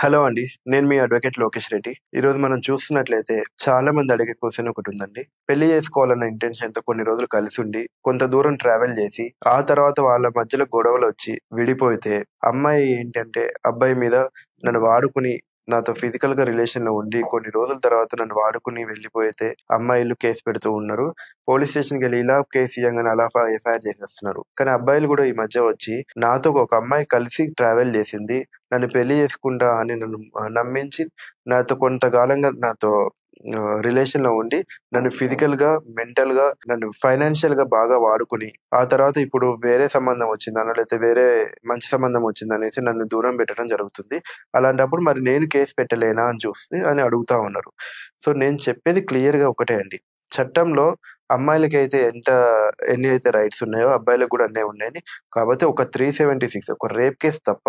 Hello అండి. నేను మీ advocate Lokesh Reddy. ఈరోజు మనం చూస్తున్నట్లయితే చాలా మంది అడిగే క్వెషన్ ఒకటుందండి. పెళ్లి చేసుకోవాలన్న ఇంటెన్షన్‌తో కొన్ని రోజులు కలిసుండి, కొంత దూరం ట్రావెల్ చేసి, ఆ తర్వాత వాళ్ళ మధ్యలో గొడవలొచ్చి విడిపోతే, అమ్మాయి ఏంటంటే అబ్బాయి మీద నన్ను వాడుకొని, నాతో ఫిజికల్‌గా రిలేషన్‌లో ఉండి, కొన్ని రోజుల తర్వాత నన్ను వాడుకొని వెళ్ళిపోతే, అమ్మాయిలు కేస్ పెడుతూ ఉన్నారు. పోలీస్ స్టేషన్‌కెళ్ళి ఇలా కేస్ ఇయ్యంగానే అలా ఎఫ్ఐఆర్ చేసేస్తున్నారు. కానీ అబ్బాయిలు గూడా ఈ మధ్య వచ్చి, నాతో ఒక అమ్మాయి కలిసి ట్రావెల్ చేసింది. నన్ను పెళ్లి చేసుకుంటా అని నన్ను నమ్మించి నాతో కొంతకాలంగా నాతో రిలేషన్‌లో ఉండి నన్ను ఫిజికల్‌గా, మెంటల్‌గా, నన్ను ఫైనాన్షియల్‌గా బాగా వాడుకొని, ఆ తర్వాత ఇప్పుడు వేరే సంబంధం వచ్చిందనో, లేతే వేరే మంచి సంబంధం వచ్చిందనేసి నన్ను దూరం పెట్టడం జరుగుతుంది. అలాంటప్పుడు మరి నేను కేస్ పెట్టలేనా అని అడుగుతా ఉన్నారు. సో, నేను చెప్పేది క్లియర్‌గా ఒకటే అండి. చట్టంలో అమ్మాయిలకైతే ఎన్ని అయితే రైట్స్ ఉన్నాయో అబ్బాయిలకు గూడా అన్నే ఉన్నాయని. కాపోతే ఒక 376 ఒక రేప్ కేస్ తప్ప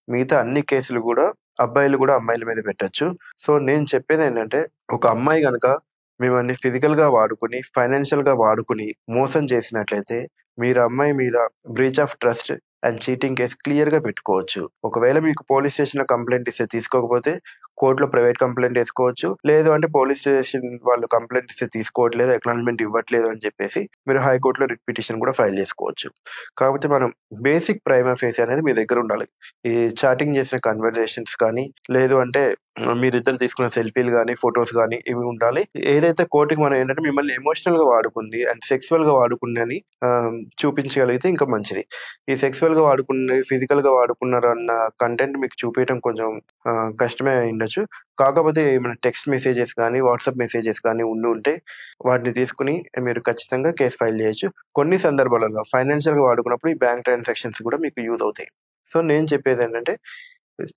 మిగతా అన్ని కేసులు గూడా అబ్బాయిలు గూడా అమ్మాయిల మీద పెట్టొచ్చు. సో, నేను చెప్పేదేంటంటే, ఒక అమ్మాయి గనక మిమ్మల్ని ఫిజికల్‌గా వాడుకొని, ఫైనాన్షియల్‌గా వాడుకొని, మోసం చేసినట్లయితే, మీరు అమ్మాయి మీద breach of trust and cheating case క్లియర్‌గా పెట్టుకోవచ్చు. ఒకవేళ మీకు పోలీస్ స్టేషన్‌లో కంప్లెయింట్ ఇస్తే తీసుకోకపోతే, కోర్ట్‌లో ప్రైవేట్ కంప్లెయింట్ ఏసుకోవచ్చు. లేదు అంటే పోలీస్ స్టేషన్ వాళ్ళు కంప్లెయింట్ ఇస్తే తీసుకోవట్లేదు, అక్నాలెడ్జ్‌మెంట్ ఇవ్వట్లేదు అని చెప్పేసి, మీరు హైకోర్ట్‌లో రిట్ పిటిషన్ కూడా ఫైల్ చేసుకోవచ్చు. కాకపోతే మనం బేసిక్ ప్రైమా ఫేసి అనేది మీ దగ్గరుండాలి. ఈ చాటింగ్ చేసిన కన్వర్జేషన్స్ కానీ, లేదు అంటే మీరిద్దరు తీసుకున్న సెల్ఫీలు గానీ, ఫోటోస్ గానీ ఇవి ఉండాలి. ఏదైతే కోర్ట్‌కి మనం ఏంటంటే మిమ్మల్ని ఎమోషనల్‌గా వాడుకుంది అండ్ సెక్సువల్‌గా వాడుకుందని చూపించగలిగితే ఇంకా మంచిది. ఈ సెక్సువల్‌గా వాడుకున్నయి, ఫిజికల్‌గా వాడుకున్నారన్న కంటెంట్ మీకు చూపియటం కొంచెం కష్టమే అయ్యుండొచ్చు. కాకపోతే ఏమైనా టెక్స్ట్ మెసేజెస్ గానీ, వాట్సాప్ మెసేజెస్ గానీ ఉండుంటే వాటిని తీసుకొని మీరు ఖచ్చితంగా కేస్ ఫైల్ చేయొచ్చు. కొన్ని సందర్భాలలో ఫైనాన్షియల్‌గా వాడుకున్నప్పుడు ఈ బ్యాంక్ ట్రాన్సాక్షన్స్ కూడా మీకు యూజ్ అవుతాయి. సో, నేను చెప్పేదేంటంటే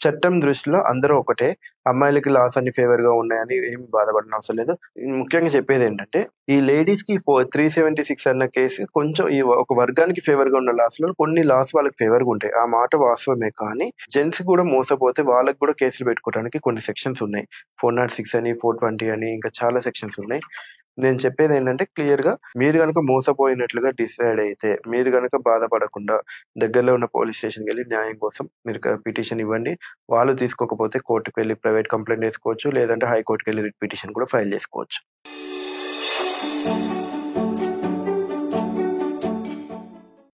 చట్టం దృష్టిలో అందరూ ఒకటే. అమ్మాయిలకి లాస్ అన్ని ఫేవర్‌గా ఉన్నాయని ఏమి బాధపడనవసరం లేదు. ముఖ్యంగా చెప్పేదేంటంటే, ఈ లేడీస్‌కి 376 అన్న కేసు కొంచెం ఒక వర్గానికి ఫేవర్‌గా ఉన్న లాస్‌లో కొన్ని లాస్ వాళ్ళకి ఫేవర్‌గా ఉంటాయి. ఆ మాట వాస్తవమే కానీ, జెంట్స్ కూడా మోసపోతే వాళ్ళకి కూడా కేసులు పెట్టుకోవడానికి కొన్ని సెక్షన్స్ ఉన్నాయి. 406 అని, 420 అని ఇంకా చాలా సెక్షన్స్ ఉన్నాయి. నేను చెప్పేదేంటంటే క్లియర్‌గా మీరు గనక మోసపోయినట్లుగా డిసైడ్ అయితే, మీరు గనక బాధపడకుండా దగ్గరలో ఉన్న పోలీస్ స్టేషన్‌కెళ్ళి న్యాయం కోసం మీరు పిటిషన్ ఇవ్వండి. వాళ్ళు తీసుకోకపోతే కోర్ట్‌కి వెళ్లి ప్రైవేట్ కంప్లెయింట్ ఏసుకోవచ్చు. లేదంటే హైకోర్ట్‌కెళ్లి రిట్ పిటిషన్ కూడా ఫైల్ చేసుకోవచ్చు.